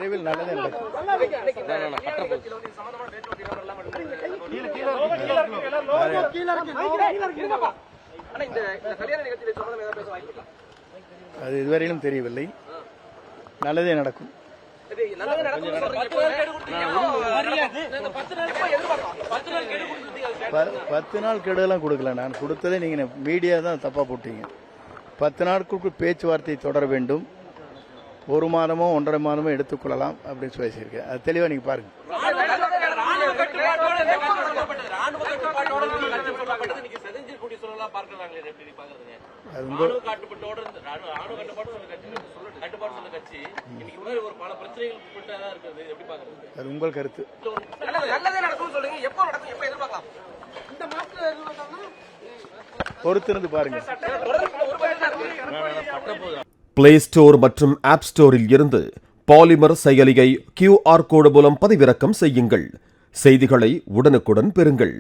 விரைவில் நல்லதே நடக்கும். அது இதுவரையிலும் தெரியவில்லை. நல்லதே நடக்கும். 10 நாள் கெடுலாம் கொடுக்கல. நான் கொடுத்ததே நீங்க மீடியா தான் தப்பா போட்டீங்க. 10 நாட்களுக்கு பேச்சுவார்த்தை தொடர வேண்டும். 1 மாதமோ 1.5 மாதமோ எடுத்துக்கொள்ளலாம் அப்படின்னு சொல்லியிருக்கேன். அது தெளிவா நீங்க பாருங்க. அது உங்கள் கருத்து. பொறுத்திருந்து பாருங்க. பிளே ஸ்டோர் மற்றும் ஆப் ஸ்டோரில் இருந்து பாலிமர் செயலியை QR கோடு மூலம் பதிவிறக்கம் செய்யுங்கள். செய்திகளை உடனுக்குடன் பெறுங்கள்.